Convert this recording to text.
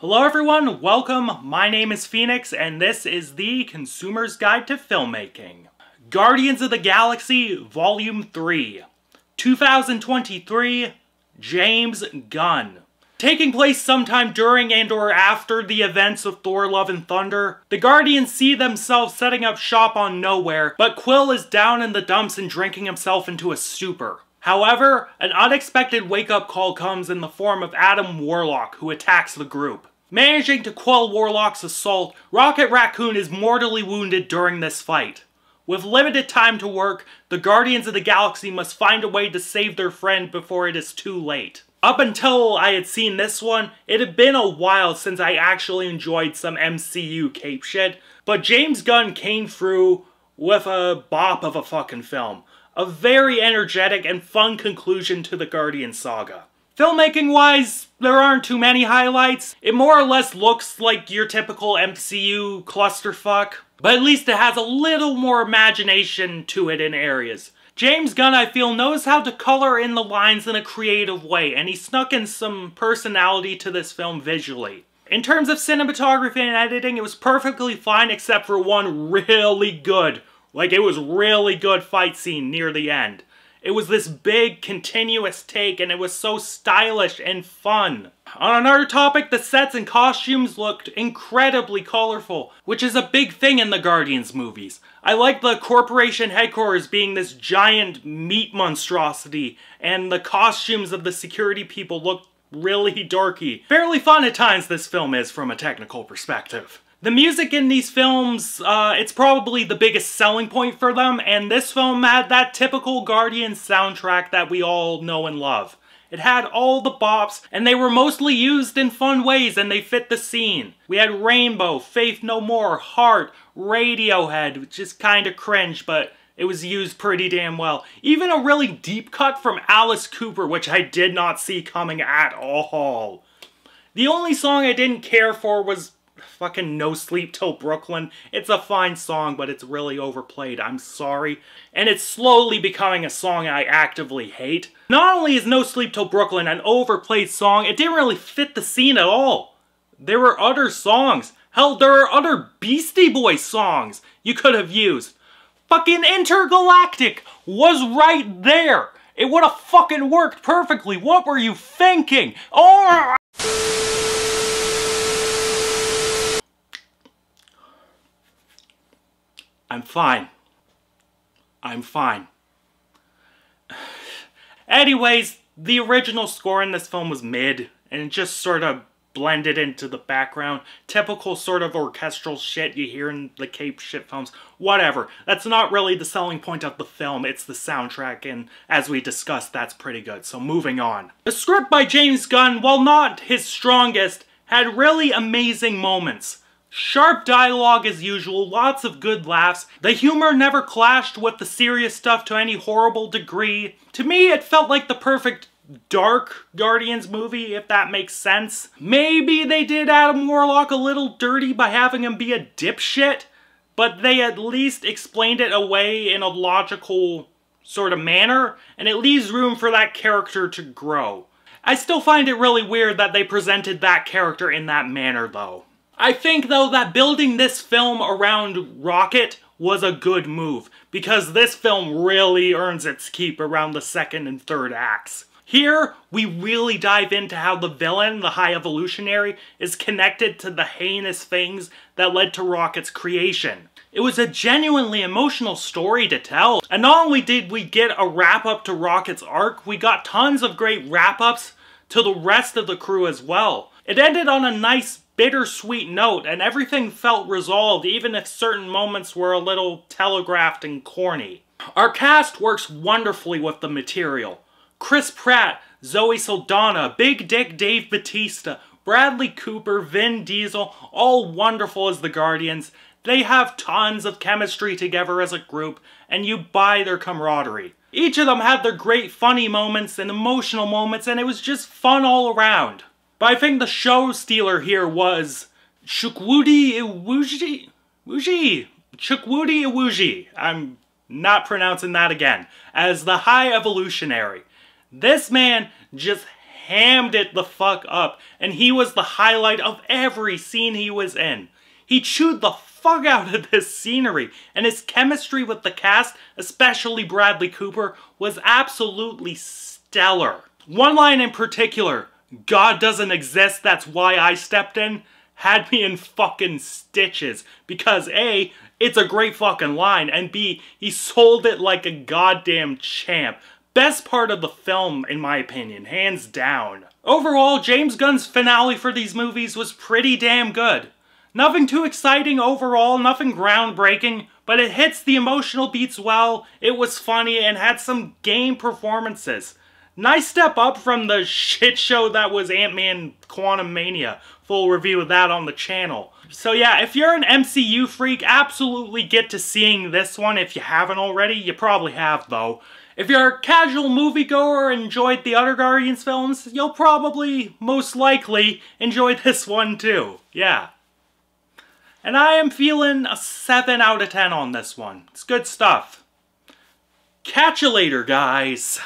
Hello everyone, welcome. My name is Phoenix and this is the Consumer's Guide to Filmmaking. Guardians of the Galaxy Volume 3, 2023, James Gunn. Taking place sometime during and or after the events of Thor Love and Thunder, the Guardians see themselves setting up shop on Nowhere, but Quill is down in the dumps and drinking himself into a stupor. However, an unexpected wake-up call comes in the form of Adam Warlock, who attacks the group. Managing to quell Warlock's assault, Rocket Raccoon is mortally wounded during this fight. With limited time to work, the Guardians of the Galaxy must find a way to save their friend before it is too late. Up until I had seen this one, it had been a while since I actually enjoyed some MCU cape shit, but James Gunn came through with a bop of a fucking film. A very energetic and fun conclusion to the Guardian saga. Filmmaking-wise, there aren't too many highlights. It more or less looks like your typical MCU clusterfuck, but at least it has a little more imagination to it in areas. James Gunn, I feel, knows how to color in the lines in a creative way, and he snuck in some personality to this film visually. In terms of cinematography and editing, it was perfectly fine except for one really good fight scene near the end. It was this big, continuous take, and it was so stylish and fun. On another topic, the sets and costumes looked incredibly colorful, which is a big thing in the Guardians movies. I like the corporation headquarters being this giant meat monstrosity, and the costumes of the security people looked really dorky. Fairly fun at times, this film is from a technical perspective. The music in these films, it's probably the biggest selling point for them, and this film had that typical Guardians soundtrack that we all know and love. It had all the bops, and they were mostly used in fun ways, and they fit the scene. We had Rainbow, Faith No More, Heart, Radiohead, which is kinda cringe, but it was used pretty damn well. Even a really deep cut from Alice Cooper, which I did not see coming at all. The only song I didn't care for was fucking No Sleep Till Brooklyn. It's a fine song, but it's really overplayed. I'm sorry. And it's slowly becoming a song I actively hate. Not only is No Sleep Till Brooklyn an overplayed song, it didn't really fit the scene at all. There were other songs. Hell, there are other Beastie Boys songs you could have used. Fucking Intergalactic was right there. It would have fucking worked perfectly. What were you thinking? Oh! I'm fine. I'm fine. Anyways, the original score in this film was mid, and it just sort of blended into the background. Typical sort of orchestral shit you hear in the cape shit films. Whatever. That's not really the selling point of the film, it's the soundtrack, and as we discussed, that's pretty good. So moving on. The script by James Gunn, while not his strongest, had really amazing moments. Sharp dialogue as usual, lots of good laughs. The humor never clashed with the serious stuff to any horrible degree. To me, it felt like the perfect dark Guardians movie, if that makes sense. Maybe they did Adam Warlock a little dirty by having him be a dipshit, but they at least explained it away in a logical sort of manner, and it leaves room for that character to grow. I still find it really weird that they presented that character in that manner, though. I think, though, that building this film around Rocket was a good move, because this film really earns its keep around the second and third acts. Here, we really dive into how the villain, the High Evolutionary, is connected to the heinous things that led to Rocket's creation. It was a genuinely emotional story to tell, and not only did we get a wrap-up to Rocket's arc, we got tons of great wrap-ups to the rest of the crew as well. It ended on a nice, bittersweet note, and everything felt resolved, even if certain moments were a little telegraphed and corny. Our cast works wonderfully with the material. Chris Pratt, Zoe Saldana, Big Dick Dave Bautista, Bradley Cooper, Vin Diesel, all wonderful as the Guardians. They have tons of chemistry together as a group, and you buy their camaraderie. Each of them had their great funny moments and emotional moments, and it was just fun all around. But I think the show stealer here was Chukwudi Iwuji. I'm not pronouncing that again. As the High Evolutionary. This man just hammed it the fuck up, and he was the highlight of every scene he was in. He chewed the fuck out of this scenery, and his chemistry with the cast, especially Bradley Cooper, was absolutely stellar. One line in particular, "God doesn't exist, that's why I stepped in," had me in fucking stitches, because A, it's a great fucking line, and B, he sold it like a goddamn champ. Best part of the film, in my opinion, hands down. Overall, James Gunn's finale for these movies was pretty damn good. Nothing too exciting overall, nothing groundbreaking, but it hits the emotional beats well, it was funny, and had some game performances. Nice step up from the shit show that was Ant-Man Quantumania. Full review of that on the channel. So yeah, if you're an MCU freak, absolutely get to seeing this one if you haven't already. You probably have, though. If you're a casual moviegoer and enjoyed the other Guardians films, you'll probably, most likely, enjoy this one too. Yeah. And I am feeling a 7 out of 10 on this one. It's good stuff. Catch you later, guys.